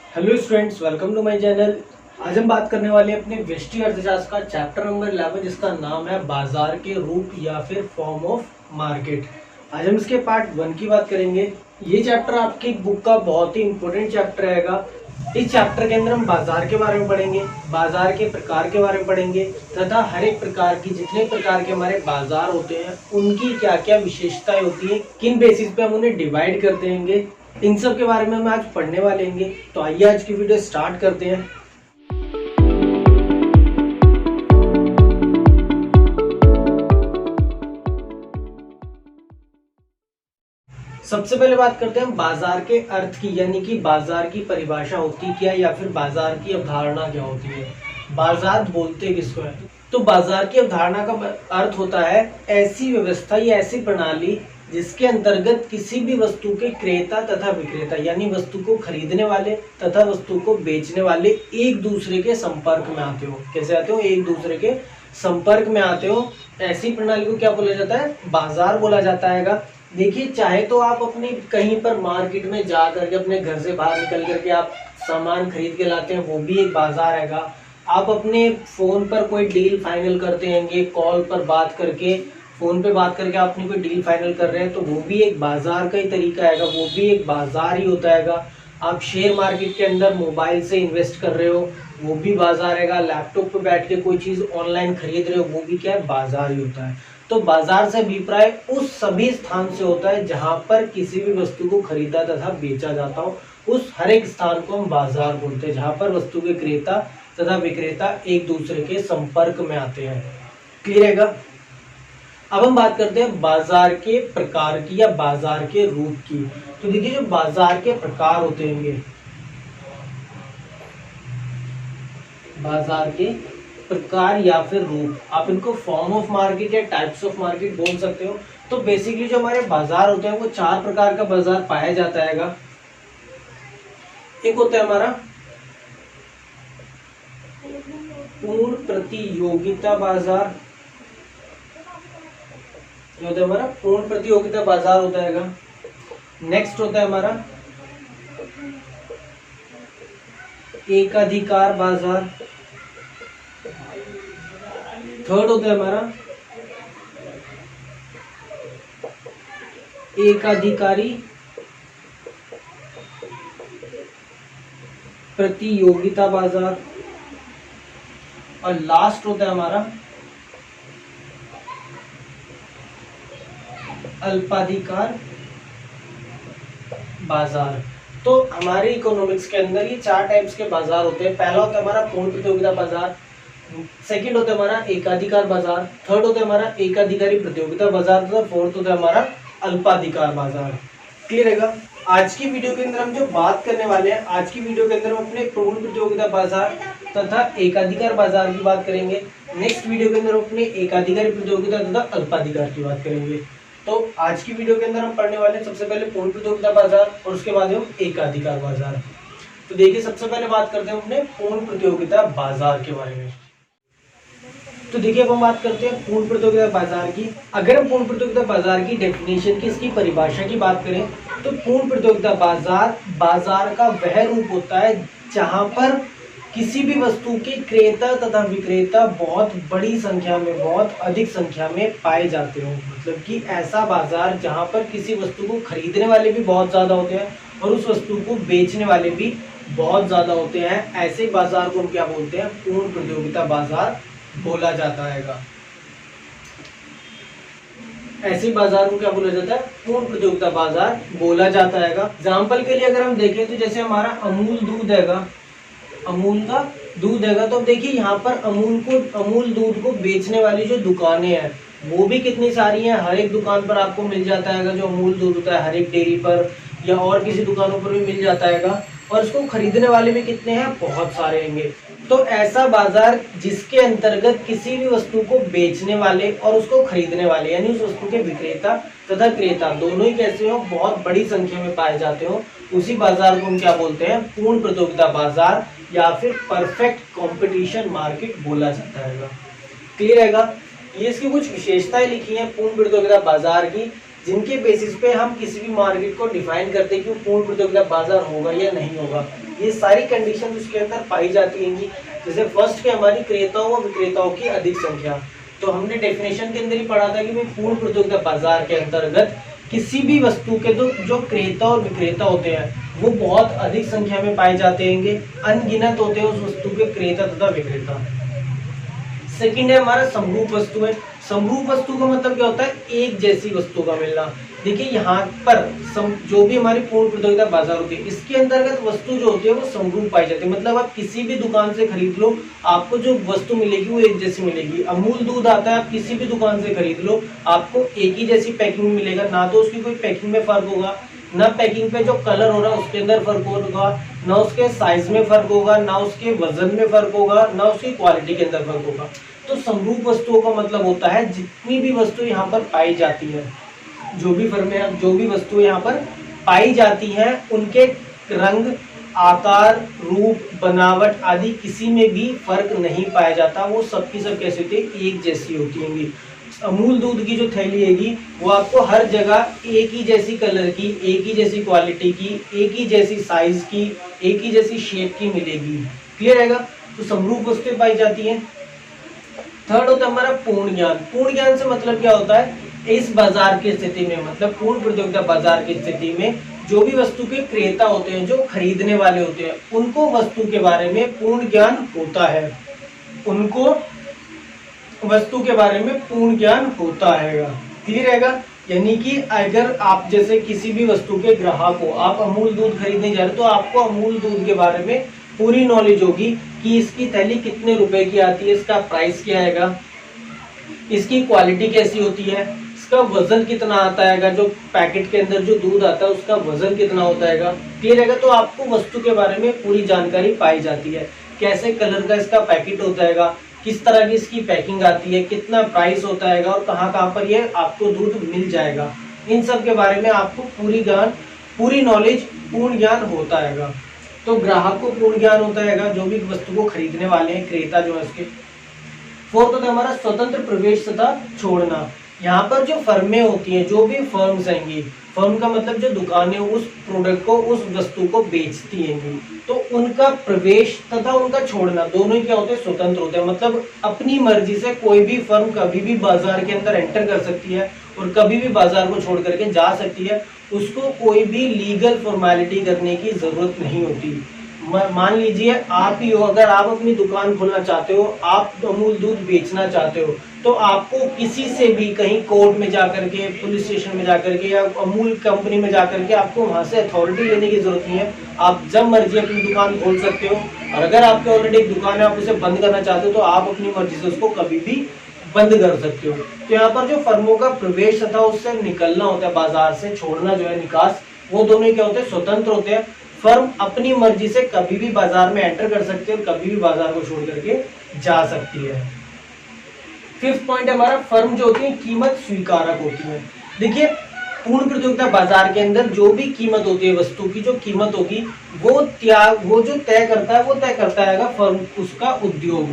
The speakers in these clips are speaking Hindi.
Hello students, welcome to my channel. आज हम बात करने वाले हैं अपने व्यष्टि अर्थशास्त्र का चैप्टर नंबर 11 जिसका नाम है बाजार के रूप या फिर फॉर्म ऑफ मार्केट। आज हम इसके पार्ट 1 की बात करेंगे। ये चैप्टर आपकी बुक का बहुत ही इंपॉर्टेंट चैप्टर रहेगा। इस चैप्टर के अंदर हम बाजार के बारे में पढ़ेंगे, बाजार के प्रकार के बारे में पढ़ेंगे तथा हर एक प्रकार की जितने प्रकार के हमारे बाजार होते हैं उनकी क्या क्या विशेषताएं होती है, किन बेसिस पे हम उन्हें डिवाइड कर देंगे, इन सब के बारे में हम आज पढ़ने वाले हैं। तो आइए आज की वीडियो स्टार्ट करते हैं। सबसे पहले बात करते हैं हम बाजार के अर्थ की, यानी कि बाजार की परिभाषा होती क्या है या फिर बाजार की अवधारणा क्या होती है। बाजार बोलते किसको है? तो बाजार की अवधारणा का अर्थ होता है ऐसी व्यवस्था या ऐसी प्रणाली जिसके अंतर्गत किसी भी वस्तु के क्रेता तथा विक्रेता यानी वस्तु को खरीदने वाले तथा वस्तु को बेचने वाले एक दूसरे के संपर्क में आते हो। कैसे आते हो? एक दूसरे के संपर्क में आते हो। ऐसी प्रणाली को क्या बोला जाता है? बाजार बोला जाता है। देखिए, चाहे तो आप अपनी कहीं पर मार्केट में जा करके अपने घर से बाहर निकल करके आप सामान खरीद के लाते हैं, वो भी एक बाजार है। आप अपने फोन पर कोई डील फाइनल करते हैं, कॉल पर बात करके, फोन पे बात करके आप अपनी कोई डील फाइनल कर रहे हैं, तो वो भी एक बाजार का ही तरीका है, वो भी एक बाजार ही होता है। आप शेयर मार्केट के अंदर मोबाइल से इन्वेस्ट कर रहे हो, वो भी बाजार है। लैपटॉप पे बैठ के कोई चीज़ ऑनलाइन खरीद रहे हो, वो भी क्या है? बाजार ही होता है। तो बाजार से अभिप्राय उस सभी स्थान से होता है जहां पर किसी भी वस्तु को खरीदा तथा बेचा जाता हो। उस हर एक स्थान को हम बाजार बोलते हैं जहां पर वस्तु के क्रेता तथा विक्रेता एक दूसरे के संपर्क में आते हैं। क्लियर है? अब हम बात करते हैं बाजार के प्रकार की या बाजार के रूप की। तो देखिए, जो बाजार के प्रकार होते हैं, बाजार के प्रकार या फिर रूप, आप इनको फॉर्म ऑफ मार्केट या टाइप्स ऑफ मार्केट बोल सकते हो। तो बेसिकली जो हमारे बाजार होते हैं वो 4 प्रकार का बाजार पाया जाता है। एक होता है हमारा पूर्ण प्रतियोगिता बाजार, जो होता है हमारा पूर्ण प्रतियोगिता बाजार होता है। नेक्स्ट होता है हमारा एकाधिकार बाजार। थर्ड होता है हमारा एकाधिकारी प्रतियोगिता बाजार। और लास्ट होता है हमारा अल्पाधिकार बाजार। तो हमारे इकोनॉमिक्स के अंदर ये 4 टाइप्स के बाजार होते हैं। पहला होता है हमारा पूर्ण प्रतियोगिता बाजार, सेकंड होता है हमारा एकाधिकार बाजार, थर्ड होता है हमारा एकाधिकारी प्रतियोगिता बाजार तथा फोर्थ होता है हमारा अल्पाधिकार बाजार। क्लियर है? आज की वीडियो के अंदर हम जो बात करने वाले हैं, आज की वीडियो के अंदर हम अपने पूर्ण प्रतियोगिता बाजार तथा एकाधिकार बाजार की बात करेंगे। नेक्स्ट वीडियो के अंदर हम अपने एकाधिकारी प्रतियोगिता तथा अल्पाधिकार की बात करेंगे। तो आज की वीडियो के अंदर हम पढ़ने वाले हैं सबसे पहले पूर्ण प्रतियोगिता बाजार और उसके बाद हम एकाधिकार बाजार। तो देखिए, सबसे पहले बात करते हैं अपने पूर्ण प्रतियोगिता बाजार के बारे में। तो देखिए, अब हम बात करते हैं पूर्ण प्रतियोगिता बाजार की। अगर हम पूर्ण प्रतियोगिता बाजार की डेफिनेशन की, इसकी परिभाषा की बात करें तो पूर्ण प्रतियोगिता बाजार बाजार का वह रूप होता है जहां पर किसी भी वस्तु के क्रेता तथा विक्रेता बहुत बड़ी संख्या में, बहुत अधिक संख्या में पाए जाते हो। मतलब कि ऐसा बाजार जहां पर किसी वस्तु को खरीदने वाले भी बहुत ज्यादा होते हैं और उस वस्तु को बेचने वाले भी बहुत ज्यादा होते हैं। ऐसे बाजार को हम क्या बोलते हैं? पूर्ण प्रतियोगिता बाजार बोला जाता है। ऐसे बाजार को क्या बोला जाता है? पूर्ण प्रतियोगिता बाजार बोला जाता है। एग्जाम्पल के लिए अगर हम देखें तो जैसे हमारा अमूल दूध है, अमूल का दूध है, तो अब देखिए यहाँ पर अमूल दूध को बेचने वाली जो दुकानें हैं वो भी कितनी सारी हैं। हर एक दुकान पर आपको मिल जाता है जो अमूल दूध होता है, हर एक डेयरी पर या और किसी दुकानों पर भी मिल जाता है। और इसको खरीदने वाले भी कितने हैं? बहुत सारे होंगे। तो ऐसा बाजार जिसके अंतर्गत किसी भी वस्तु को बेचने वाले और उसको खरीदने वाले यानी उस वस्तु के विक्रेता तथा क्रेता दोनों ही कैसे हो? बहुत बड़ी संख्या में पाए जाते हो। उसी बाजार को हम क्या बोलते हैं? पूर्ण प्रतियोगिता बाजार या फिर परफेक्ट कंपटीशन मार्केट बोला जाता है। क्लियर है? ये इसकी कुछ विशेषताएं लिखी हैं पूर्ण प्रतियोगिता बाजार की, जिनके बेसिस पे हम किसी भी मार्केट को डिफाइन करते हैं कि वो पूर्ण प्रतियोगिता बाजार होगा या नहीं होगा। ये सारी कंडीशन उसके अंदर पाई जाती हैं। जैसे फर्स्ट के हमारी क्रेताओं व विक्रेताओं की अधिक संख्या, तो हमने डेफिनेशन के अंदर ही पढ़ा था कि भाई पूर्ण प्रतियोगिता बाजार के अंतर्गत किसी भी वस्तु के जो क्रेता और विक्रेता होते हैं वो बहुत अधिक संख्या में पाए जाते हैं, अनगिनत होते हैं उस वस्तु के क्रेता तथा विक्रेता। सेकंड है हमारा समरूप वस्तु है। समरूप वस्तु का मतलब क्या होता है, एक जैसी वस्तु का मिलना। देखिए यहाँ पर जो भी हमारी पूर्ण प्रतियोगिता बाजार होती है इसके अंतर्गत वस्तु जो होती है वो समरूप पाई जाती है। मतलब आप किसी भी दुकान से खरीद लो, आपको जो वस्तु मिलेगी वो एक जैसी मिलेगी। अमूल दूध आता है, आप किसी भी दुकान से खरीद लो, आपको एक ही जैसी पैकिंग में मिलेगा। ना तो उसकी कोई पैकिंग में फर्क होगा, ना पैकिंग पे जो कलर हो रहा है उसके अंदर फर्क होगा, ना उसके साइज में फर्क होगा, ना उसके वजन में फर्क होगा, ना उसकी क्वालिटी के अंदर फर्क होगा। तो समरूप वस्तुओं का मतलब होता है जितनी भी वस्तु यहाँ पर पाई जाती है, जो भी वस्तु यहाँ पर पाई जाती हैं उनके रंग, आकार, रूप, बनावट आदि किसी में भी फर्क नहीं पाया जाता। वो सबकी सब कैसी होती है, एक जैसी होती होंगी। अमूल दूध की जो थैली हैगी वो आपको हर जगह एक ही जैसी कलर की, एक ही जैसी क्वालिटी की, एक ही जैसी साइज की, एक ही जैसी शेप की मिलेगी। क्लियर हैगा? तो समरूप वस्तुएं पाई जाती हैं। थर्ड होता है हमारा पूर्ण ज्ञान। पूर्ण ज्ञान से मतलब क्या होता है, इस बाजार की स्थिति में, मतलब पूर्ण प्रतियोगिता बाजार की स्थिति में जो भी वस्तु के क्रेता होते हैं, जो खरीदने वाले होते हैं, उनको वस्तु के बारे में पूर्ण ज्ञान होता है। उनको वस्तु के बारे में पूर्ण ज्ञान होता है। क्लियर रहेगा? यानी कि अगर आप जैसे किसी भी वस्तु के ग्राहक हो, आप अमूल दूध खरीदने जा रहे हो, तो आपको अमूल दूध के बारे में पूरी नॉलेज होगी कि इसकी थैली कितने रुपए की आती है, इसका प्राइस क्या आएगा, इसकी क्वालिटी कैसी होती है, इसका वजन कितना आता है, जो पैकेट के अंदर जो दूध आता है उसका वजन कितना होता है। क्लियर है? तो आपको वस्तु के बारे में पूरी जानकारी पाई जाती है। कैसे कलर का इसका पैकेट होता है, किस तरह की इसकी पैकिंग आती है, कितना प्राइस होता है और कहाँ कहाँ पर ये आपको दूध मिल जाएगा। इन सब के बारे में आपको पूरी नॉलेज, पूर्ण ज्ञान होता है। तो ग्राहक को पूर्ण ज्ञान होता है, जो भी वस्तु को खरीदने वाले हैं, क्रेता जो है उसके। फोर्थ होता है हमारा स्वतंत्र प्रवेश तथा छोड़ना। यहाँ पर जो फर्में होती हैं, जो भी फर्म्स आएंगी, फर्म का मतलब जो दुकानें उस प्रोडक्ट को, उस वस्तु को बेचती हैं, तो उनका प्रवेश तथा उनका छोड़ना दोनों ही क्या होते हैं, स्वतंत्र होते हैं। मतलब अपनी मर्जी से कोई भी फर्म कभी भी बाजार के अंदर एंटर कर सकती है और कभी भी बाजार को छोड़ करके जा सकती है। उसको कोई भी लीगल फॉर्मेलिटी करने की जरूरत नहीं होती। मान लीजिए आप ही हो, अगर आप अपनी दुकान खोलना चाहते हो, आप अमूल दूध बेचना चाहते हो, तो आपको किसी से भी कहीं कोर्ट में जाकर के, पुलिस स्टेशन में जाकर के या अमूल कंपनी में जाकर के आपको वहां से अथॉरिटी लेने की जरूरत नहीं है। आप जब मर्जी अपनी दुकान खोल सकते हो, और अगर आपके ऑलरेडी एक दुकान है, आप उसे बंद करना चाहते हो, तो आप अपनी मर्जी से उसको कभी भी बंद कर सकते हो। तो यहाँ पर जो फर्मों का प्रवेश तथा उससे निकलना होता है, बाजार से छोड़ना जो है, निकास, वो दोनों क्या होते हैं, स्वतंत्र होते हैं। फर्म अपनी मर्जी से कभी भी बाजार में एंटर कर सकती है और कभी भी बाजार को छोड़ करके जा सकती है। फिफ्थ पॉइंट हमारा, फर्म जो होती है कीमत स्वीकारक होती है। देखिए पूर्ण प्रतियोगिता बाजार के अंदर जो भी कीमत होती है, वस्तु की जो कीमत होगी, वो जो तय करता है फर्म, उसका उद्योग।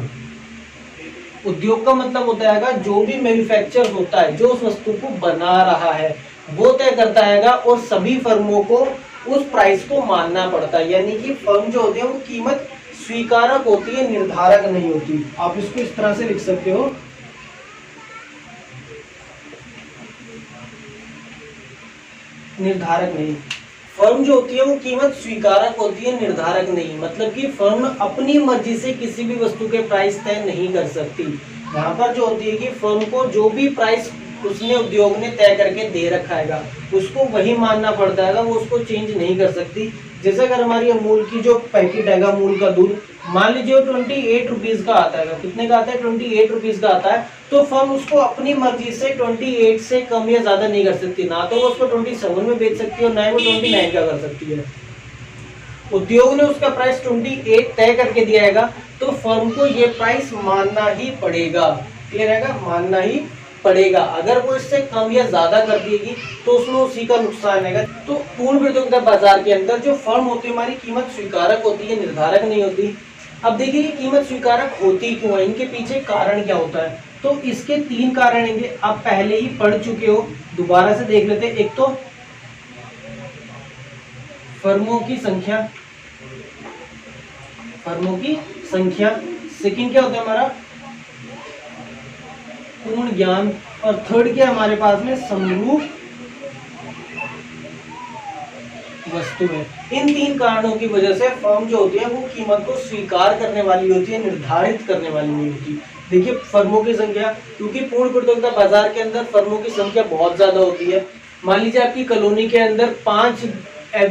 उद्योग का मतलब होता है जो भी मैन्युफैक्चर होता है, जो उस वस्तु को बना रहा है, वो तय करता है और सभी फर्मों को उस प्राइस को मानना पड़ता है। यानी कि फर्म जो होती है वो कीमत स्वीकारक होती है, निर्धारक नहीं होती। आप इसको इस तरह से लिख सकते हो, निर्धारक नहीं। फर्म जो होती है वो कीमत स्वीकारक होती है, निर्धारक नहीं। मतलब कि फर्म अपनी मर्जी से किसी भी वस्तु के प्राइस तय नहीं कर सकती। यहाँ पर जो होती है कि फर्म को जो भी प्राइस उसने, उद्योग ने तय करके दे रखा है, उसको वही मानना पड़ता है, वो उसको चेंज नहीं कर सकती। जैसे अगर हमारी अमूल की जो पैकेट है, अमूल का दूध, मान लीजिए 28 रुपीज का आता है, कितने का आता है, 28 रुपीज का आता है, तो फर्म उसको अपनी मर्जी से 28 से कम या ज्यादा नहीं कर सकती। ना तो वो उसको 27 में बेच सकती है और ना ही वो 29 का कर सकती है। उद्योग ने उसका प्राइस 28 तय करके दिया है, तो फर्म को ये प्राइस मानना ही पड़ेगा। क्लियर है? मानना ही पड़ेगा। अगर वो इससे कम या ज्यादा कर देगी तो उसमें उसी का नुकसान है। तो पूर्ण प्रतियोगिता बाजार के अंदर जो फर्म होती है हमारी, कीमत स्वीकारक होती है, निर्धारक नहीं होती। अब देखिए ये कीमत स्वीकारक होती क्यों है, इनके पीछे कारण क्या होता है। तो इसके 3 कारण होंगे, आप पहले ही पढ़ चुके हो, दोबारा से देख लेते हैं। एक तो फर्मों की संख्या, फर्मों की संख्या। सेकंड क्या होता है हमारा, पूर्ण ज्ञान। और थर्ड क्या हमारे पास में, समरूप वस्तु है। इन तीन कारणों की वजह से फर्म जो होती है वो कीमत को स्वीकार करने वाली होती है, निर्धारित करने वाली नहीं होती। देखिए फर्मों की संख्या, क्योंकि पूर्ण प्रतियोगिता बाजार के अंदर फर्मों की संख्या बहुत ज्यादा होती है। मान लीजिए आपकी कॉलोनी के अंदर 5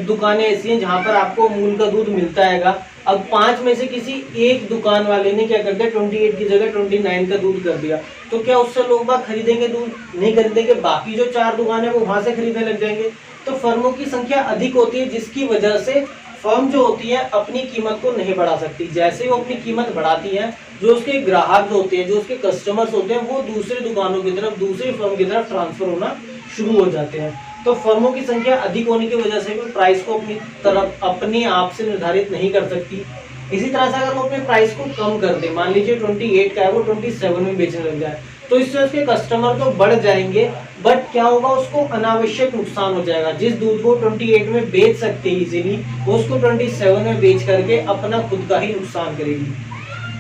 दुकानें ऐसी हैं जहां पर आपको अमूल का दूध मिलता है। अब 5 में से किसी एक दुकान वाले ने क्या कर दिया, 28 की जगह 29 का दूध कर दिया, तो क्या उससे लोग बाग खरीदेंगे दूध? नहीं खरीदेंगे। बाकी जो 4 दुकानें वो वहां से खरीदने लग जाएंगे। तो फर्मों की संख्या अधिक होती है, जिसकी वजह से फर्म जो होती है अपनी कीमत को नहीं बढ़ा सकती। जैसे वो अपनी कीमत बढ़ाती है, जो उसके ग्राहक होते हैं, जो उसके कस्टमर्स होते हैं, वो दूसरी दुकानों की तरफ, दूसरी फर्म की तरफ ट्रांसफर होना शुरू हो जाते हैं। तो फर्मों की संख्या अधिक होने की वजह से भी प्राइस को अपनी तरफ अपने आप से निर्धारित नहीं कर सकती। इसी तरह से अगर वो अपने प्राइस को कम कर दे, मान लीजिए 28 का है वो 27 में बेचने लग जाए, तो इससे उसके कस्टमर तो बढ़ जाएंगे, बट क्या होगा, उसको अनावश्यक नुकसान हो जाएगा। जिस दूध को 28 में बेच सकते हैं इजीली, वो उसको 27 में बेच करके अपना खुद का ही नुकसान करेगी।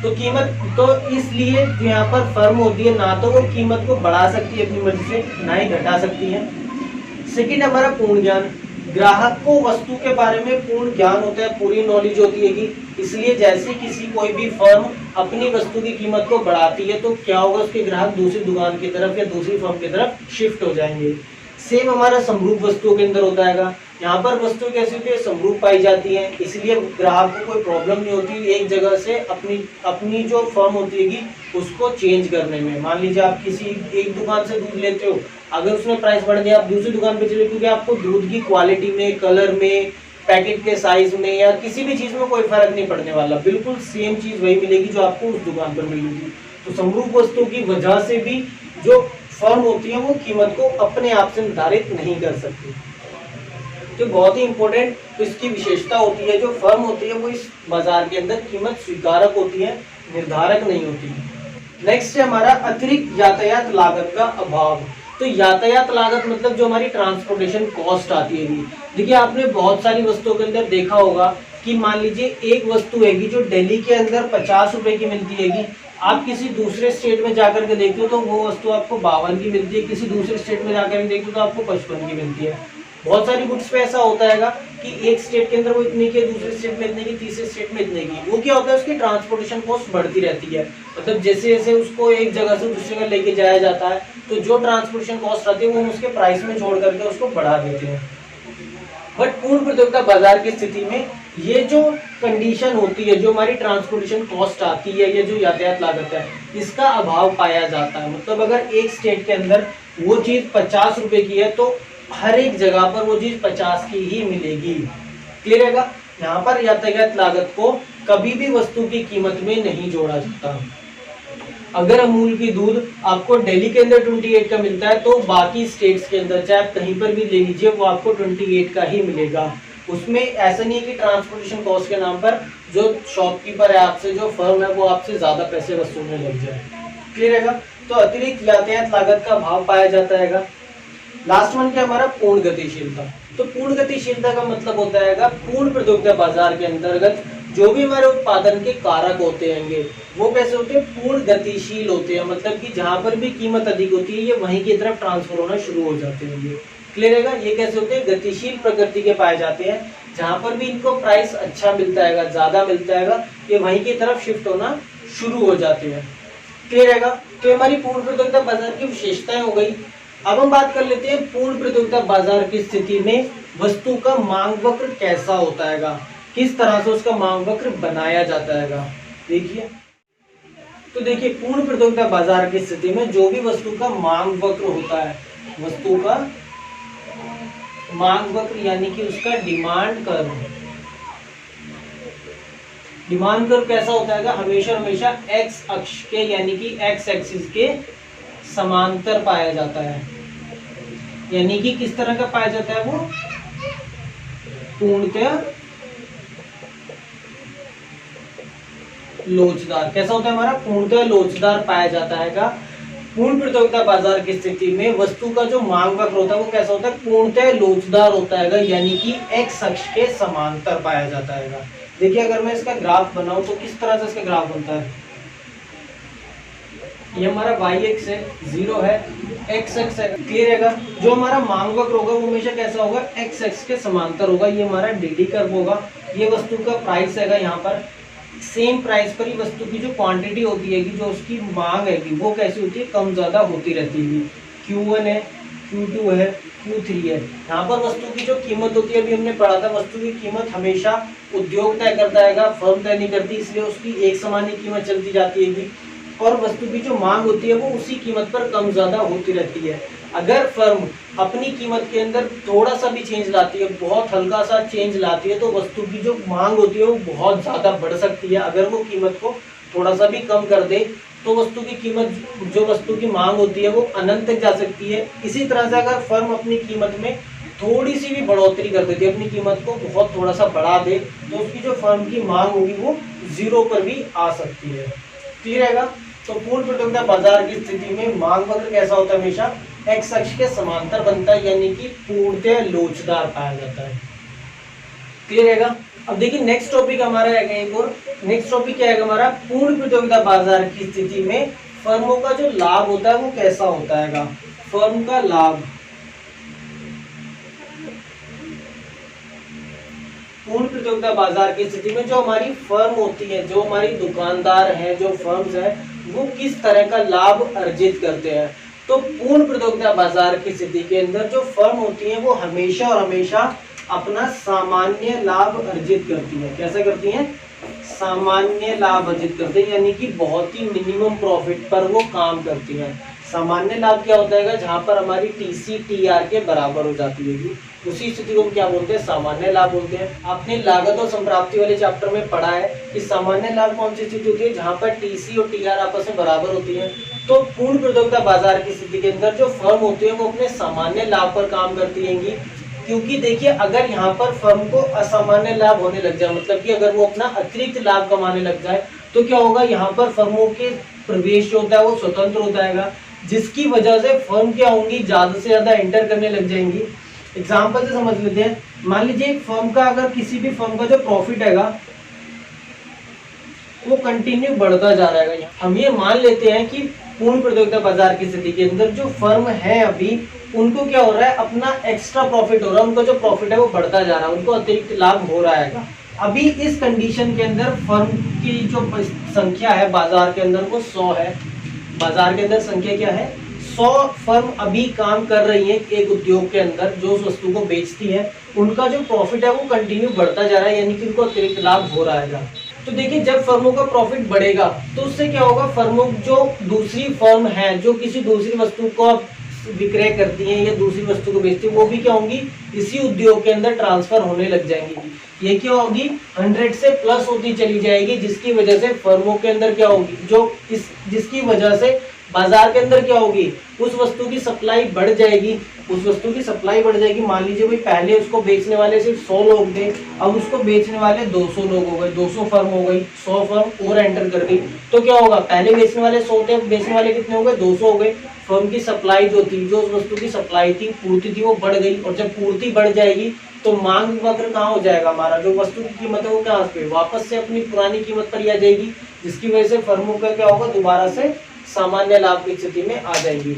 तो कीमत तो इसलिए जो यहाँ पर फर्म होती है, ना तो वो कीमत को बढ़ा सकती है अपनी मर्जी से, ना ही घटा सकती है। सेकंड हमारा पूर्ण ज्ञान। ग्राहक को वस्तु के बारे में पूर्ण ज्ञान होता है, पूरी नॉलेज होती है कि इसलिए जैसे किसी कोई भी फर्म अपनी वस्तु की कीमत को बढ़ाती है, तो क्या होगा, उसके ग्राहक दूसरी दुकान की तरफ या दूसरी फर्म की तरफ शिफ्ट हो जाएंगे। सेम हमारा समरूप वस्तुओं के अंदर होता है। यहाँ पर वस्तु कैसी होती है, समरूप पाई जाती है, इसलिए ग्राहक को कोई प्रॉब्लम नहीं होती एक जगह से अपनी जो फर्म होती है उसको चेंज करने में। मान लीजिए आप किसी एक दुकान से दूध लेते हो, अगर उसने प्राइस बढ़ दिया, आप दूसरी दुकान पे चले, क्योंकि आपको दूध की क्वालिटी में, कलर में, पैकेट के साइज में या किसी भी चीज में कोई फर्क नहीं पड़ने वाला, बिल्कुल सेम चीज वही मिलेगी जो आपको उस दुकान पर मिलेगी। तो समरूप वस्तु की वजह से भी जो फर्म होती है वो कीमत को अपने आप से निर्धारित नहीं कर सकती। जो बहुत ही इंपॉर्टेंट इसकी विशेषता होती है, जो फर्म होती है वो इस बाजार के अंदर कीमत स्वीकारक होती है, निर्धारक नहीं होती। नेक्स्ट है हमारा अतिरिक्त यातायात लागत का अभाव। तो यातायात लागत मतलब जो हमारी ट्रांसपोर्टेशन कॉस्ट आती है। देखिए आपने बहुत सारी वस्तुओं के अंदर देखा होगा कि मान लीजिए एक वस्तु हैगी जो दिल्ली के अंदर 50 रुपए की मिलती हैगी, आप किसी दूसरे स्टेट में जाकर के देखते हो तो वो वस्तु आपको 52 की मिलती है, किसी दूसरे स्टेट में जाकर के देखते हो तो आपको 55 की मिलती है। बहुत सारी गुड्स पे ऐसा होता है कि एक स्टेट के अंदर वो इतने की, दूसरे स्टेट में इतने की, तीसरे स्टेट में इतने की। वो क्या होता है, उसकी ट्रांसपोर्टेशन कॉस्ट बढ़ती रहती है। मतलब जैसे जैसे उसको एक जगह से दूसरी जगह लेके जाया जाता है, तो जो ट्रांसपोर्टेशन कॉस्ट आती है वो हम उसके प्राइस में जोड़ करके उसको बढ़ा देते हैं। बट पूर्ण प्रतियोगिता बाजार की स्थिति में ये जो कंडीशन होती है, जो हमारी ट्रांसपोर्टेशन कॉस्ट आती है, ये जो यातायात लागत है, इसका अभाव पाया जाता है। मतलब अगर एक स्टेट के अंदर वो चीज 50 रुपए की है तो हर एक जगह पर वो चीज 50 की ही मिलेगी। क्लियर है? यहाँ पर यातायात लागत को कभी भी वस्तु की कीमत में नहीं जोड़ा जाता। अगर अमूल की दूध आपको दिल्ली के अंदर 28 का मिलता है, तो बाकी स्टेट्स के अंदर चाहे आप कहीं पर भी ले लीजिए वो आपको 28 का ही मिलेगा। उसमें ऐसा नहीं है कि ट्रांसपोर्टेशन कॉस्ट के नाम पर जो शॉपकीपर है आपसे, जो फर्म है, वो आपसे ज्यादा पैसे वसूलने लग जाए। क्लियर है? तो अतिरिक्त यातायात लागत का भाव पाया जाता है। लास्ट वन क्या हमारा, पूर्ण गतिशीलता। तो पूर्ण गतिशीलता का मतलब होता है पूर्ण प्रतियोगिता बाजार के अंतर्गत जो भी हमारे उत्पादन के कारक होते हैं वो कैसे होते हैं, पूर्ण गतिशील होते हैं। मतलब कि जहां पर भी कीमत अधिक होती है ये वहीं की तरफ ट्रांसफर होना शुरू हो जाते हैं। क्लियर है? ये कैसे होते हैं, गतिशील प्रकृति के पाए जाते हैं। जहां पर भी इनको प्राइस अच्छा मिलता है, ज्यादा मिलता है, ये वहीं की तरफ शिफ्ट होना शुरू हो जाते हैं। क्लियर है? तो हमारी पूर्ण प्रतियोगिता बाजार की विशेषताएं हो गई। अब हम बात कर लेते हैं पूर्ण प्रतियोगिता बाजार की स्थिति में वस्तु का मांग वक्र कैसा होता है, किस तरह से उसका मांग वक्र बनाया जाता है। देखिए, तो देखिए पूर्ण प्रतियोगिता बाजार की स्थिति में जो भी वस्तु का मांग वक्र होता है, वस्तु का मांग वक्र यानी कि उसका डिमांड कर्व। डिमांड कर्व कैसा होता है, हमेशा एक्स अक्ष के यानी कि एक्स एक्सिस के समांतर पाया जाता है। यानी कि किस तरह का पाया जाता है, वो पूर्णतः लोचदार। कैसा होता है हमारा, पूर्णतः लोचदार पाया जाता है। पूर्ण प्रतियोगिता बाजार की स्थिति में वस्तु का जो मांग वक्र होता है वो कैसा होता है, पूर्णतः लोचदार होता है, यानी कि एक्स अक्ष के समांतर पाया जाता है। देखिए अगर मैं इसका ग्राफ बनाऊं तो किस तरह से इसका ग्राफ बनता है। ये हमारा y एक्स है, 0 है, x एक्स है, क्लियर है। जो हमारा मांग वक्र होगा वो हमेशा कैसा होगा, x एक्स के समांतर होगा। ये हमारा डी कर्व होगा। ये वस्तु का प्राइस है, यहाँ पर सेम प्राइस पर ही वस्तु की जो क्वांटिटी होती है, जो उसकी मांग है वो कैसी होती है, कम ज्यादा होती रहती है। Q1 है, Q2 है, Q3 है। यहाँ पर वस्तु की जो कीमत होती है, अभी हमने पढ़ा था, वस्तु की कीमत हमेशा उद्योग तय करता है, फर्म तय नहीं करती, इसलिए उसकी एक समान ही कीमत चलती जाती है। और वस्तु की जो मांग होती है वो उसी कीमत पर कम ज्यादा होती रहती है। अगर फर्म अपनी कीमत के अंदर थोड़ा सा भी चेंज लाती है, बहुत हल्का सा चेंज लाती है, तो वस्तु की जो मांग होती है वो बहुत ज्यादा बढ़ सकती है। अगर वो कीमत को थोड़ा सा भी कम कर दे तो वस्तु की कीमत, जो वस्तु की मांग होती है वो अनंत तक जा सकती है। इसी तरह से अगर फर्म अपनी कीमत में थोड़ी सी भी बढ़ोतरी कर देती है, अपनी कीमत को बहुत थोड़ा सा बढ़ा दे, तो उसकी जो फर्म की मांग होगी वो 0 पर भी आ सकती है। क्लियर है। तो पूर्ण प्रतियोगिता बाजार की स्थिति में मांग वक्र कैसा होता है, हमेशा एक्स अक्ष के समांतर बनता है, यानी कि पूर्णतः लोचदार पाया जाता है। क्लियर है। अब देखिए नेक्स्ट टॉपिक हमारा है एक और, नेक्स्ट टॉपिक क्या है हमारा, पूर्ण प्रतियोगिता बाजार की स्थिति में फर्मों का जो लाभ होता है वो कैसा होता है। फर्म का लाभ पूर्ण प्रतियोगिता बाजार की स्थिति में जो हमारी फर्म होती है, जो हमारी दुकानदार है, जो फर्म्स है, वो किस तरह का लाभ अर्जित करते हैं। तो पूर्ण प्रतियोगिता बाजार की स्थिति के अंदर जो फर्म होती है वो हमेशा और हमेशा अपना सामान्य लाभ अर्जित करती है। कैसे करती हैं, सामान्य लाभ अर्जित करते हैं, यानी कि बहुत ही मिनिमम प्रॉफिट पर वो काम करती हैं। सामान्य लाभ क्या होता है, जहां पर हमारी टीसी टीआर के बराबर हो जाती है, उसी स्थिति को हम क्या बोलते हैं, सामान्य लाभ बोलते हैं। आपने लागत और संप्राप्ति वाले चैप्टर में पढ़ा है कि सामान्य लाभ कौन सी स्थिति होती है, जहां पर टीसी और टीआर आपस में बराबर होती है। तो पूर्ण प्रतियोगिता बाजार की स्थिति के अंदर जो फर्म होती है वो अपने सामान्य लाभ पर काम करती रहेंगी। क्योंकि देखिए अगर यहाँ पर फर्म को असामान्य लाभ होने लग जाए, मतलब कि अगर वो अपना अतिरिक्त लाभ कमाने लग जाए, तो क्या होगा, यहाँ पर फर्मों के प्रवेश जो होता है वो स्वतंत्र हो जाएगा, जिसकी वजह से फर्म क्या होंगी, ज्यादा से ज्यादा एंटर करने लग जाएंगी। एग्जाम्पल से समझ लेते हैं। मान लीजिए एक फर्म का, अगर किसी भी फर्म का जो प्रॉफिट हैगा वो कंटिन्यू बढ़ता जा रहा है। हम ये मान लेते हैं कि पूर्ण प्रतियोगिता बाजार की स्थिति के अंदर जो फर्म है अभी, उनको क्या हो रहा है, अपना एक्स्ट्रा प्रॉफिट हो रहा है, उनका जो प्रॉफिट है वो बढ़ता जा रहा है, उनको अतिरिक्त लाभ हो रहा है। अभी इस कंडीशन के अंदर फर्म की जो संख्या है बाजार के अंदर वो 100 है। बाजार के अंदर संख्या क्या है, 100 फर्म अभी काम कर रही है एक उद्योग के अंदर, जो उस वस्तु को बेचती है। उनका जो प्रॉफिट है वो कंटिन्यू बढ़ता जा रहा है, यानी कि उनको अतिरिक्त लाभ हो रहा है। तो देखिए जब फर्मों का प्रॉफिट बढ़ेगा तो उससे क्या होगा, फर्मों जो दूसरी फर्म है जो किसी दूसरी वस्तु को विक्रय करती हैं या दूसरी वस्तु को बेचती है, वो भी क्या होंगी, इसी उद्योग के अंदर ट्रांसफर होने लग जाएंगी। ये क्या होगी, 100 से प्लस होती चली जाएगी, जिसकी वजह से फर्मों के अंदर क्या होगी, जिसकी वजह से बाजार के अंदर क्या होगी, उस वस्तु की सप्लाई बढ़ जाएगी, उस वस्तु की सप्लाई बढ़ जाएगी। मान लीजिए भाई पहले उसको बेचने वाले सिर्फ 100 लोग थे, अब उसको बेचने वाले 200 लोग हो गए, 200 फर्म हो गई, 100 फर्म और एंटर कर गई। तो क्या होगा, पहले बेचने वाले 100 थे, बेचने वाले कितने हो गए, 200 हो गए। फर्म की सप्लाई जो थी, जो उस वस्तु की सप्लाई थी, पूर्ति थी, वो बढ़ गई। और जब पूर्ति बढ़ जाएगी तो मांग वक्र कहाँ हो जाएगा हमारा, जो वस्तु की कीमत है वो कहाँ पे वापस से अपनी पुरानी कीमत पर ही आ जाएगी, जिसकी वजह से फर्मों का क्या होगा, दोबारा से सामान्य लाभ की स्थिति में आ जाएगी।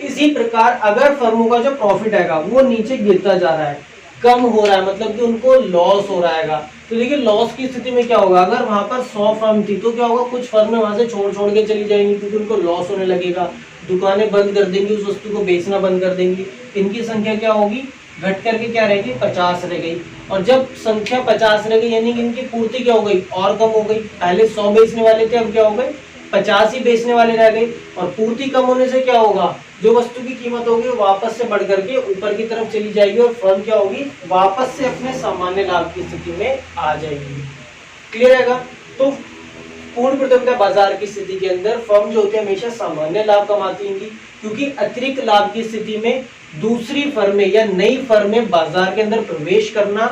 इसी प्रकार अगर फर्मों का जो प्रॉफिट है वो नीचे गिरता जा रहा है, कम हो रहा है, मतलब कि उनको लॉस हो रहा है, तो देखिए लॉस की स्थिति में क्या होगा, अगर वहां पर 100 फर्म थी तो क्या होगा, कुछ फर्में वहां से छोड़ के चली जाएंगी, क्योंकि उनको लॉस होने लगेगा, दुकानें बंद कर देंगी, उस वस्तु को बेचना बंद कर देंगी। इनकी संख्या क्या होगी, घट करके क्या रहेगी, 50 रह गई। और जब संख्या 50 रह गई, यानी कि इनकी पूर्ति क्या हो गई, और कम हो गई। पहले 100 बेचने वाले थे, अब क्या हो गए, 50 ही बेचने वाले रह गए। और पूर्ति कम होने से क्या होगा, जो वस्तु की कीमत होगी वो वापस से बढ़ करके ऊपर की तरफ चली जाएगी, और फर्म क्या होगी, वापस से अपने सामान्य लाभ की स्थिति में आ जाएगी। क्लियर है। तो पूर्ण प्रतियोगिता बाजार की स्थिति के अंदर फर्म जो होती है हमेशा सामान्य लाभ कमाती होंगी, क्योंकि अतिरिक्त लाभ की स्थिति में दूसरी फर्में या नई फर्में बाजार के अंदर प्रवेश करना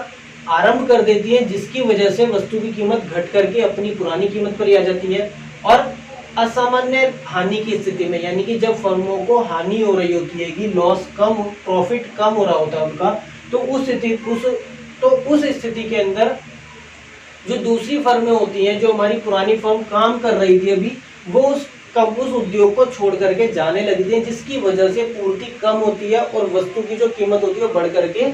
आरंभ कर देती हैं, जिसकी वजह से वस्तु की कीमत घट करके अपनी पुरानी कीमत पर ही आ जाती है। और असामान्य हानि की स्थिति में, यानी कि जब फर्मों को हानि हो रही होती है कि लॉस कम, प्रॉफिट कम हो रहा होता है उनका, तो उस स्थिति के अंदर जो दूसरी फर्में होती हैं, जो हमारी पुरानी फर्म काम कर रही थी अभी, वो उस उद्योग को छोड़ करके जाने लगी थी, जिसकी वजह से पूर्ति कम होती है और वस्तु की जो कीमत होती है वो बढ़ करके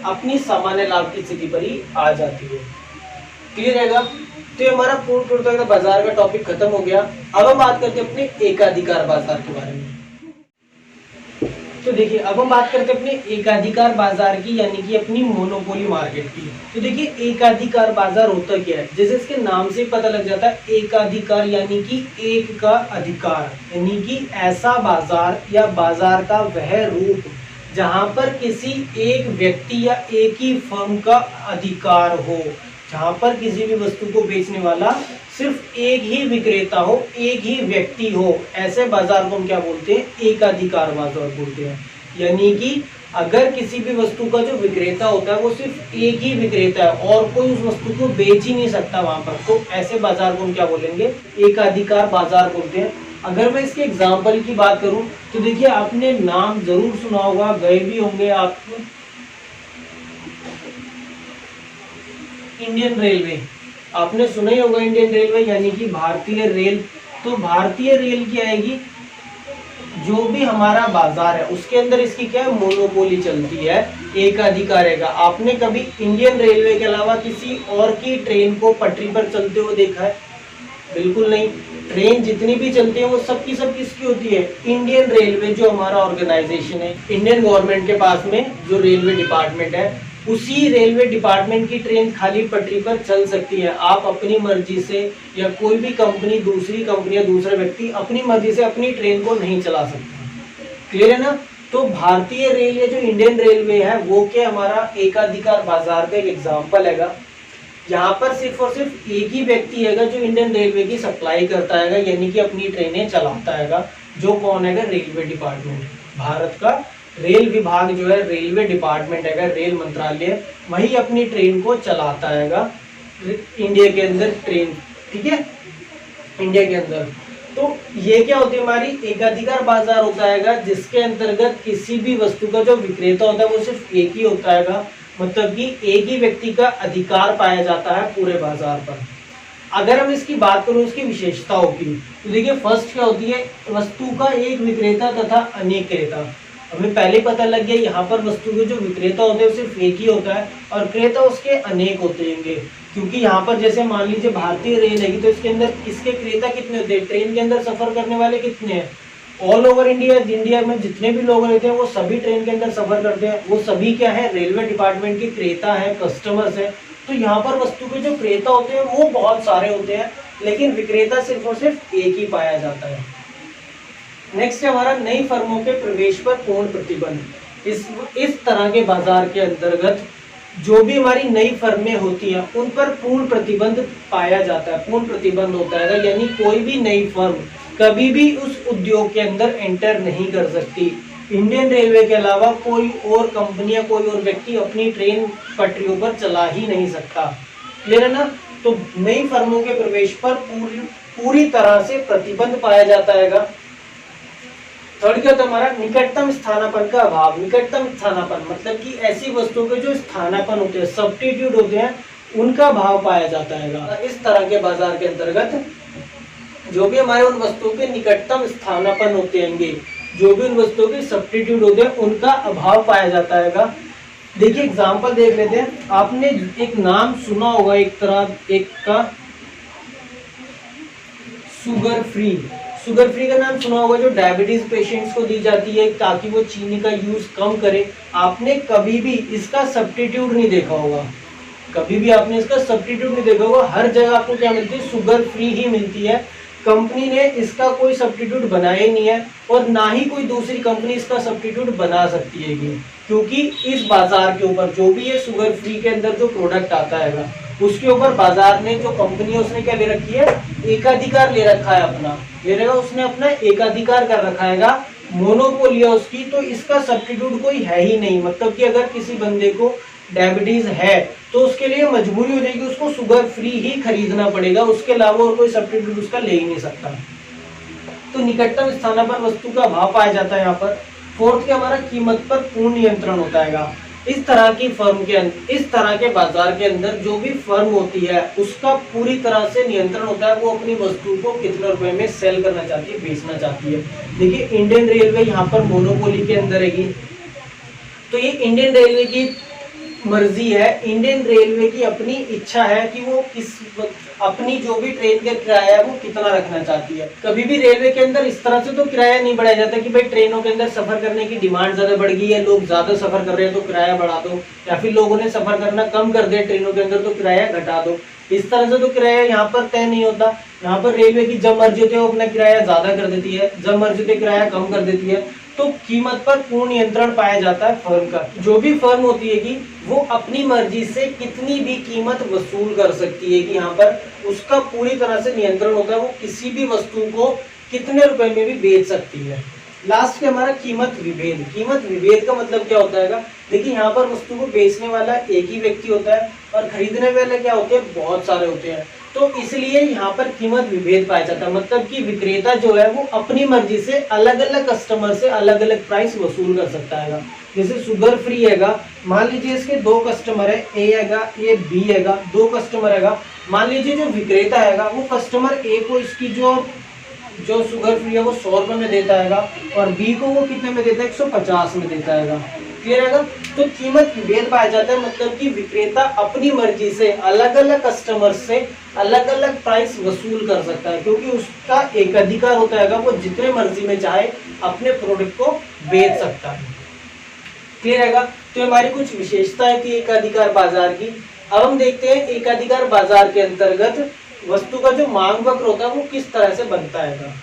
अपनी सामान्य लाभ की स्थिति पर ही आ जाती है। क्लियर रहेगा? तो ये हमारा पूर्ण बाजार का टॉपिक खत्म हो गया। अब हम बात करते हैं अपने एकाधिकार बाजार के बारे में। तो देखिए, अब हम बात करते हैं अपने एकाधिकार बाजार की, यानी कि अपनी मोनोपोली मार्केट की। तो देखिए, एकाधिकार बाजार होता क्या है? जैसे इसके नाम से पता लग जाता है, एकाधिकार यानी कि एक का अधिकार, यानी कि ऐसा बाजार या बाजार का वह रूप जहां पर किसी एक व्यक्ति या एक ही फर्म का अधिकार हो, जहां पर किसी भी वस्तु को बेचने वाला सिर्फ एक ही विक्रेता हो, एक ही व्यक्ति हो, ऐसे बाजार को हम क्या बोलते हैं? एकाधिकार बाजार बोलते हैं। यानी कि अगर किसी भी वस्तु का जो विक्रेता होता है वो सिर्फ एक ही विक्रेता है और कोई उस वस्तु को बेच ही नहीं सकता वहां पर, तो ऐसे बाजार को हम क्या बोलेंगे? एकाधिकार बाजार बोलते हैं। अगर मैं इसके एग्जाम्पल की बात करूं तो देखिए, आपने नाम जरूर सुना होगा, गए भी होंगे आप, इंडियन रेलवे। आपने सुना ही होगा इंडियन रेलवे, यानी कि भारतीय रेल। तो भारतीय रेल क्या आएगी? जो भी हमारा बाजार है उसके अंदर इसकी क्या है? मोनोपोली चलती है, एकाधिकार रहेगा। आपने कभी इंडियन रेलवे के अलावा किसी और की ट्रेन को पटरी पर चलते हुए देखा है? बिल्कुल नहीं। ट्रेन जितनी भी चलती है वो सबकी सब किसकी होती है? इंडियन रेलवे जो हमारा ऑर्गेनाइजेशन है, इंडियन गवर्नमेंट के पास में जो रेलवे डिपार्टमेंट है, उसी रेलवे डिपार्टमेंट की ट्रेन खाली पटरी पर चल सकती है। आप अपनी मर्जी से या कोई भी कंपनी, दूसरी कंपनी या दूसरा व्यक्ति अपनी मर्जी से अपनी ट्रेन को नहीं चला सकता। क्लियर है ना? तो भारतीय रेल या जो इंडियन रेलवे है वो क्या हमारा एकाधिकार बाजार का एक एग्जाम्पल है। यहाँ पर सिर्फ और सिर्फ एक ही व्यक्ति है जो इंडियन रेलवे की सप्लाई करता है, यानी कि अपनी ट्रेनें चलाता है। जो कौन है? Railway department. भारत का रेल विभाग जो है, रेलवे डिपार्टमेंट है, रेल मंत्रालय, वही अपनी ट्रेन को चलाता है इंडिया के अंदर ट्रेन। ठीक है, इंडिया के अंदर। तो ये क्या होती है? हमारी एकाधिकार बाजार होता है, जिसके अंतर्गत किसी भी वस्तु का जो विक्रेता होता है वो सिर्फ एक ही होता है, मतलब कि एक ही व्यक्ति का अधिकार पाया जाता है पूरे बाजार पर। अगर हम इसकी बात करें उसकी विशेषताओं की, तो देखिए, फर्स्ट क्या होती है? वस्तु का एक विक्रेता तथा अनेक क्रेता। हमें पहले पता लग गया, यहाँ पर वस्तु के जो विक्रेता होते हैं सिर्फ एक ही होता है और क्रेता उसके अनेक होते हैं। क्योंकि यहाँ पर जैसे मान लीजिए भारतीय रेल है, तो इसके अंदर इसके क्रेता कितने होते हैं? ट्रेन के अंदर सफर करने वाले कितने हैं? ऑल ओवर इंडिया में जितने भी लोग रहते हैं वो सभी ट्रेन के अंदर सफर करते हैं। वो सभी क्या है? रेलवे डिपार्टमेंट के क्रेता है, कस्टमर्स है। तो यहाँ पर वस्तु के जो क्रेता होते हैं वो बहुत सारे होते हैं, लेकिन विक्रेता सिर्फ और सिर्फ एक ही पाया जाता है। नेक्स्ट है हमारा नई फर्मों के प्रवेश पर पूर्ण प्रतिबंध। इस तरह के बाजार के अंतर्गत जो भी हमारी नई फर्में होती हैं उन पर पूर्ण प्रतिबंध पाया जाता है, पूर्ण प्रतिबंध होता है, यानी कोई भी नई फर्म कभी भी उस उद्योग के अंदर एंटर नहीं कर सकती। इंडियन रेलवे के अलावा कोई और कंपनी या कोई और व्यक्ति अपनी ट्रेन पटरियों पर चला ही नहीं सकता। क्लियर है ना? तो नई फर्मों के प्रवेश पर पूरी तरह से प्रतिबंध पाया जाता है। थर्ड क्या होता है हमारा? निकटतम स्थानापन्न का अभाव। निकटतम स्थानापन्न मतलब कि ऐसी वस्तुओं के जो स्थानापन्न होते हैं, सब्स्टिट्यूट होते हैं, उनका अभाव पाया जाता है। इस तरह के बाजार के अंतर्गत जो भी हमारे उन वस्तुओं के निकटतम स्थानापन्न होते हैं, जो भी उन वस्तुओं के सब्स्टिट्यूट होते हैं, उनका अभाव पाया जाता है। देखिए, एग्जाम्पल देख लेते हैं। आपने एक नाम सुना होगा एक का शुगर फ्री। शुगर फ्री का नाम सुना होगा, जो डायबिटीज पेशेंट्स को दी जाती है ताकि वो चीनी का यूज कम करे। आपने कभी भी इसका सब्स्टिट्यूट नहीं देखा होगा, कभी भी आपने इसका सब्स्टिट्यूट नहीं देखा होगा। हर जगह आपको क्या मिलती है? शुगर फ्री ही मिलती है। कंपनी ने इसका कोई सब्स्टिट्यूट बनाया ही नहीं है और ना ही कोई दूसरी कंपनी इसका सब्स्टिट्यूट बना सकती है, क्योंकि इस बाजार के ऊपर जो भी ये शुगर फ्री के अंदर जो प्रोडक्ट आता है उसके ऊपर बाजार ने, जो कंपनी है, उसने क्या ले रखी है? एकाधिकार ले रखा है अपना। ले रहेगा, उसने अपना एकाधिकार कर रखा है, मोनोपोली है उसकी। तो इसका सब्स्टिट्यूट कोई है ही नहीं। मतलब कि अगर किसी बंदे को डायबिटीज है तो उसके लिए मजबूरी हो जाएगी, उसको शुगर फ्री ही खरीदना पड़ेगा, उसके अलावा और कोई सब्स्टिट्यूट उसका ले ही नहीं सकता। तो निकटतम स्थानापन्न वस्तु का अभाव पाया जाता है यहाँ पर। फोर्थ क्या हमारा? कीमत पर पूर्ण नियंत्रण होता है। इस तरह के बाजार के अंदर जो भी फर्म होती है उसका पूरी तरह से नियंत्रण होता है, वो अपनी वस्तु को कितने रुपए में सेल करना चाहती है, बेचना चाहती है। देखिए इंडियन रेलवे यहाँ पर मोनोपोली के अंदर है, तो ये इंडियन रेलवे की मर्जी है, इंडियन रेलवे की अपनी इच्छा है कि वो अपनी जो भी ट्रेन का किराया है वो कितना रखना चाहती है। कभी भी रेलवे के अंदर इस तरह से तो किराया नहीं बढ़ाया जाता कि भाई ट्रेनों के अंदर सफर करने की डिमांड ज्यादा बढ़ गई है, लोग ज्यादा सफर कर रहे हैं तो किराया बढ़ा दो, या फिर लोगों ने सफर करना कम कर दिया ट्रेनों के अंदर तो किराया घटा दो। इस तरह से तो किराया यहाँ पर तय नहीं होता। यहाँ पर रेलवे की जब मर्जी होती है वो अपना किराया ज्यादा कर देती है, जब मर्जी होती है किराया कम कर देती है। तो कीमत पर पूर्ण नियंत्रण पाया जाता है फर्म का। जो भी फर्म होती है कि वो अपनी मर्जी से कितनी भी कीमत वसूल कर सकती है कि यहाँ पर उसका पूरी तरह से नियंत्रण होता है, वो किसी भी वस्तु को कितने रुपए में भी बेच सकती है। लास्ट में हमारा कीमत विभेद। कीमत विभेद का मतलब क्या होता है? देखिए यहाँ पर वस्तु को बेचने वाला एक ही व्यक्ति होता है और खरीदने वाले क्या होते हैं, बहुत सारे होते हैं। तो इसलिए यहाँ पर कीमत विभेद पाया जाता है, मतलब कि विक्रेता जो है वो अपनी मर्जी से अलग अलग कस्टमर से अलग अलग प्राइस वसूल कर सकता है। जैसे शुगर फ्री हैगा, मान लीजिए इसके दो कस्टमर है, ए हैगा, ये बी हैगा, दो कस्टमर हैगा। मान लीजिए जो विक्रेता हैगा वो कस्टमर ए को इसकी जो शुगर फ्री है वो 100 रुपए में देता हैगा और बी को वो कितने में देता है, 150 में देता हैगा। क्लियर हैगा? तो कीमत विभेद पाया जाता है, मतलब कि विक्रेता अपनी मर्जी से अलग अलग कस्टमर से अलग अलग प्राइस वसूल कर सकता है, क्योंकि उसका एक अधिकार होता है, वो जितने मर्जी में चाहे अपने प्रोडक्ट को बेच सकता है। क्लियर हैगा? तो हमारी कुछ विशेषताएं थी एकाधिकार बाजार की। अब हम देखते हैं एकाधिकार बाजार के अंतर्गत वस्तु का जो मांग वक्र होता है वो किस तरह से बनता है।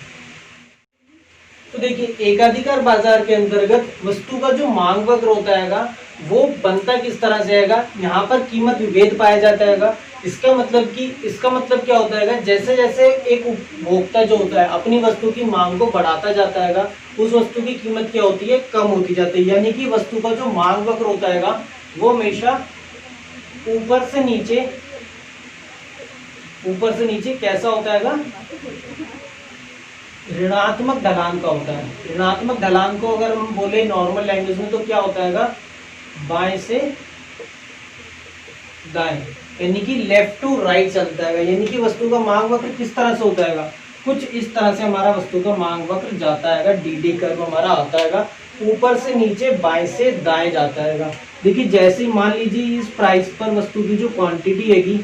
तो देखिए एकाधिकार बाजार के अंतर्गत वस्तु का जो मांग वक्र होता है वो बनता किस तरह से है। यहाँ पर कीमत विभेद पाया जाता है। इसका मतलब क्या होता है, जैसे जैसे एक उपभोक्ता जो होता है अपनी वस्तु की मांग को बढ़ाता जाता है, उस वस्तु की कीमत क्या होती है, कम होती जाती है। यानी कि वस्तु का जो मांग वक्र होता है वो हमेशा ऊपर से नीचे कैसा होता है, ऋणात्मक ढलान का होता है। ऋणात्मक ढलान को अगर हम बोले नॉर्मल लैंग्वेज में तो क्या होता है, बाएं से दाएं, यानी कि लेफ्ट टू राइट चलता है। यानी कि वस्तु का मांग वक्र किस तरह से होता है, कुछ इस तरह से हमारा वस्तु का मांग वक्र जाता है। डी कर्व हमारा आता है, ऊपर से नीचे बाएं से दाएं जाता है। देखिए जैसे ही मान लीजिए इस प्राइस पर वस्तु की जो क्वांटिटी हैगी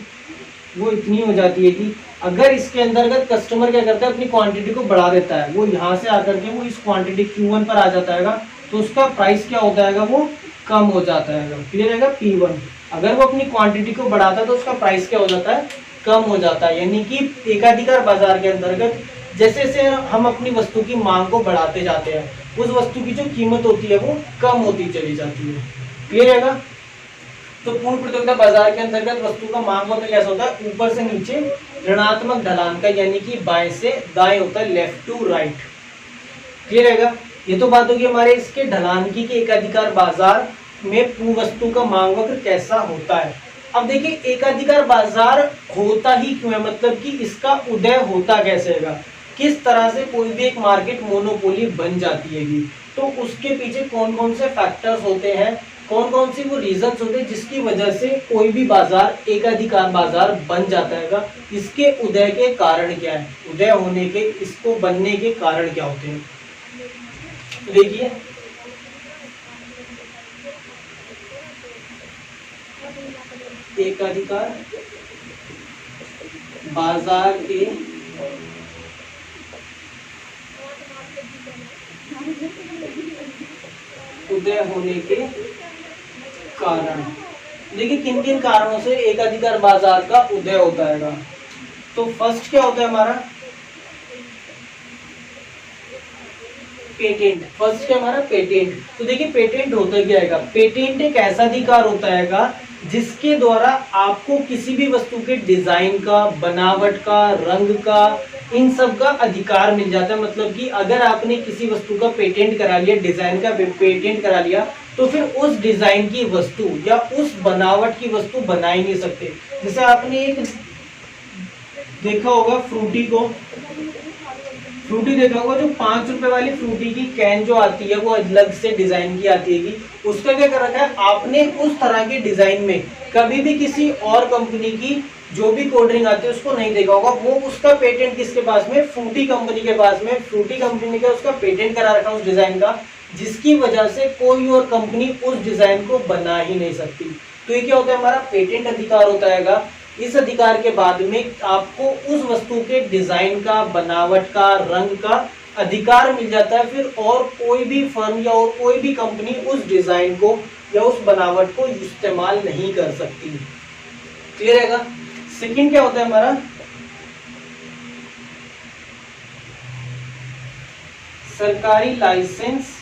वो इतनी हो जाती है कि अगर इसके अंतर्गत कस्टमर क्या करता है, अपनी क्वांटिटी को बढ़ा देता है, वो यहाँ से आकर के वो इस क्वांटिटी Q1 पर आ जाता है, तो उसका प्राइस क्या होता है, वो कम हो जाता है। क्लियर है? P1 अगर वो अपनी क्वांटिटी को बढ़ाता है तो उसका प्राइस क्या हो जाता है, कम हो जाता है। यानी कि एकाधिकार बाजार के अंतर्गत जैसे जैसे हम अपनी वस्तु की मांग को बढ़ाते जाते हैं, उस वस्तु की जो कीमत होती है वो कम होती चली जाती है। क्लियर है? तो पूर्ण प्रतियोगिता बाजार के अंतर्गत वस्तु का मांग वक्र कैसा होता है, ऊपर से नीचे ऋणात्मक ढलान का, यानी कि बाएं से दाएं होता है, लेफ्ट टू राइट। क्लियर है? ये तो बात होगी हमारे इसके ढलान की कि एकाधिकार बाजार में वस्तु का मांग वक्र कैसा होता है। अब देखिए एकाधिकार बाजार होता ही क्यों है, मतलब कि इसका उदय होता कैसे है, किस तरह से कोई भी एक मार्केट मोनोपोली बन जाती है, तो उसके पीछे कौन कौन से फैक्टर्स होते हैं, कौन कौन सी वो रीजंस होते हैं जिसकी वजह से कोई भी बाजार एकाधिकार बाजार बन जाता है। इसके उदय के कारण क्या है, उदय होने के, इसको बनने के कारण क्या होते हैं। तो देखिए एकाधिकार बाजार के उदय होने के कारण, देखिए किन किन कारणों से एकाधिकार बाजार का उदय होता है। तो फर्स्ट क्या होता है हमारा, पेटेंट। फर्स्ट क्या हमारा, पेटेंट। तो देखिए पेटेंट होता क्या है, पेटेंट एक ऐसा अधिकार होता है जिसके द्वारा आपको किसी भी वस्तु के डिजाइन का, बनावट का, रंग का, इन सब का अधिकार मिल जाता है। मतलब कि अगर आपने किसी वस्तु का पेटेंट करा लिया, डिजाइन का पेटेंट करा लिया, तो फिर उस डिजाइन की वस्तु या उस बनावट की वस्तु बना ही नहीं सकते। जैसे आपने एक देखा होगा फ्रूटी को, फ्रूटी देखा होगा, जो 5 रुपए वाली फ्रूटी की कैन जो आती है वो अलग से डिजाइन की आती है, उसका क्या कर रखा है आपने, उस तरह के डिजाइन में कभी भी किसी और कंपनी की जो भी कोल्ड ड्रिंक आती है उसको नहीं देखा होगा। वो उसका पेटेंट किसके पास में, फ्रूटी कंपनी के पास में। फ्रूटी कंपनी का उसका पेटेंट करा रखा उस डिजाइन का, जिसकी वजह से कोई और कंपनी उस डिजाइन को बना ही नहीं सकती। तो ये क्या होता है, हमारा पेटेंट अधिकार होता है। इस अधिकार के बाद में आपको उस वस्तु के डिजाइन का, बनावट का, रंग का अधिकार मिल जाता है। फिर और कोई भी फर्म या और कोई भी कंपनी उस डिजाइन को या उस बनावट को इस्तेमाल नहीं कर सकती। क्लियर है? सेकंड क्या होता है हमारा, सरकारी लाइसेंस,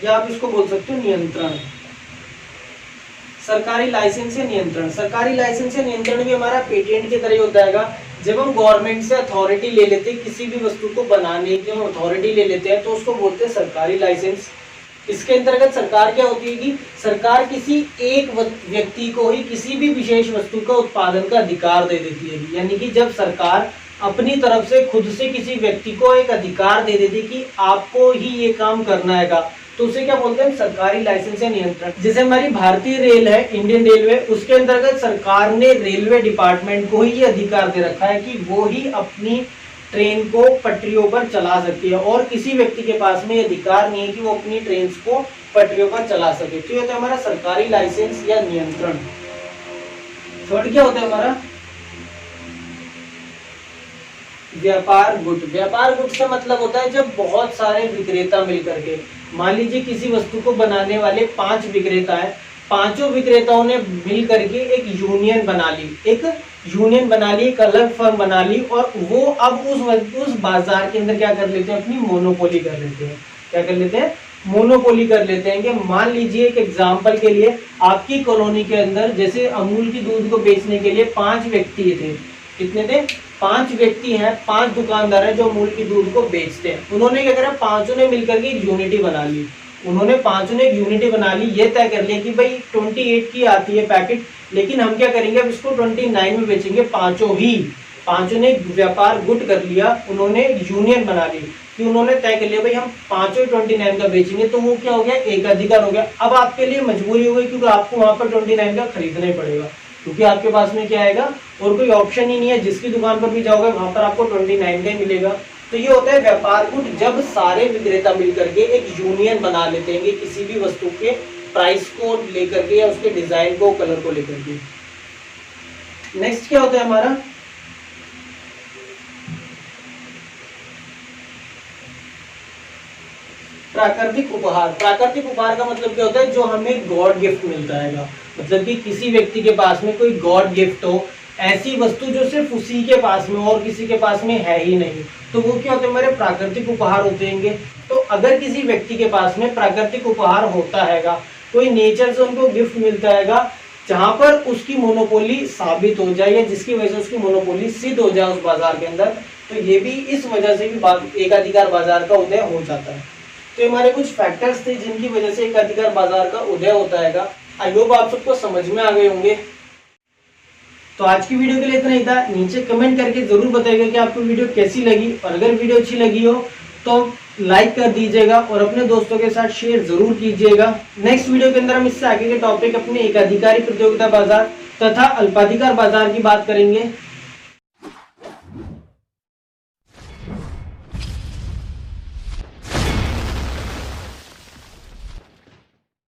या आप इसको बोल सकते हो नियंत्रण। सरकारी लाइसेंस या नियंत्रण, सरकारी लाइसेंस या नियंत्रण भी हमारा पेटेंट की तरह ही होता है। जब हम गवर्नमेंट से अथॉरिटी ले लेते हैं, किसी भी वस्तु को बनाने की हम अथॉरिटी ले लेते हैं, तो उसको बोलते हैं सरकारी लाइसेंस। इसके अंतर्गत सरकार क्या होती है कि सरकार किसी एक व्यक्ति को ही किसी भी विशेष वस्तु का उत्पादन का अधिकार दे देती है। यानी कि जब सरकार अपनी तरफ से खुद से किसी व्यक्ति को एक अधिकार दे देती कि आपको ही ये काम करना है, तो उसे क्या बोलते हैं, सरकारी लाइसेंस या नियंत्रण। जैसे हमारी भारतीय रेल है, इंडियन रेलवे, उसके अंतर्गत सरकार ने रेलवे डिपार्टमेंट को ही ये अधिकार दे रखा है कि वो ही अपनी ट्रेन को पटरियों पर चला सकती है, और किसी व्यक्ति के पास में ये अधिकार नहीं है कि वो अपनी ट्रेन को पटरियों पर चला सके। तो ये होता है हमारा सरकारी लाइसेंस या नियंत्रण। थर्ड क्या होता है हमारा, व्यापार गुट। व्यापार गुट से मतलब होता है जब बहुत सारे विक्रेता मिलकर के, मान लीजिए किसी वस्तु को बनाने वाले 5 विक्रेता है, पांचों विक्रेताओं ने मिल करके एक यूनियन बना ली, एक अलग फर्म बना ली, और वो अब उस बाजार के अंदर क्या कर लेते हैं, अपनी मोनोपोली कर लेते हैं। क्या कर लेते हैं, मोनोपोली कर लेते हैं। कि मान लीजिए एक एग्जांपल के लिए, आपकी कॉलोनी के अंदर जैसे अमूल की दूध को बेचने के लिए 5 व्यक्ति थे। कितने थे, 5 व्यक्ति हैं, 5 दुकानदार हैं जो अमूल की दूध को बेचते हैं। उन्होंने क्या करा, पांचों ने मिलकर के यूनिटी बना ली। उन्होंने पांचों ने यूनिटी बना ली, ये तय कर लिया कि भाई 28 की आती है पैकेट, लेकिन हम क्या करेंगे, अब इसको 29 में बेचेंगे। पांचों ने व्यापार गुट कर लिया, उन्होंने यूनियन बना ली कि उन्होंने तय कर लिया भाई हम पांचों 29 का बेचेंगे। तो वो क्या हो गया, एक अधिकार हो गया। अब आपके लिए मजबूरी हो गई, क्योंकि आपको वहां पर 29 का खरीदना ही पड़ेगा, क्योंकि आपके पास में क्या आएगा, और कोई ऑप्शन ही नहीं है। जिसकी दुकान पर भी जाओगे वहां पर आपको 29 का ही मिलेगा। तो ये होता है व्यापार गुट, जब सारे विक्रेता मिलकर के एक यूनियन बना लेते हैं किसी भी वस्तु के प्राइस को लेकर के या उसके डिजाइन को, कलर को लेकर के। नेक्स्ट क्या होता है हमारा, प्राकृतिक उपहार। प्राकृतिक उपहार का मतलब क्या होता है, जो हमें गॉड गिफ्ट मिलता है। मतलब कि किसी व्यक्ति के पास में कोई गॉड गिफ्ट हो, ऐसी वस्तु जो सिर्फ उसी के पास में और किसी के पास में है ही नहीं, तो वो क्या होते हैं, हमारे प्राकृतिक उपहार होते हैं। तो अगर किसी व्यक्ति के पास में प्राकृतिक उपहार होता हैगा, कोई नेचर से उनको गिफ्ट मिलता हैगा, जहां पर उसकी मोनोपोली साबित हो जाए या जिसकी वजह से उसकी मोनोपोली सिद्ध हो जाए उस बाजार के अंदर, तो ये भी इस वजह से भी एकाधिकार बाजार का उदय हो जाता है। तो हमारे कुछ फैक्टर्स थे जिनकी वजह से एकाधिकार बाजार का उदय होता है। आई होप आप सबको समझ में आ गए होंगे। तो आज की वीडियो के लिए इतना ही था। नीचे कमेंट करके जरूर बताइएगा कि आपको वीडियो कैसी लगी, और अगर वीडियो अच्छी लगी हो तो लाइक कर दीजिएगा और अपने दोस्तों के साथ शेयर जरूर कीजिएगा। नेक्स्ट वीडियो के अंदर हम इससे आगे के टॉपिक अपने एकाधिकारी प्रतियोगिता बाजार तथा अल्पाधिकार बाजार की बात करेंगे।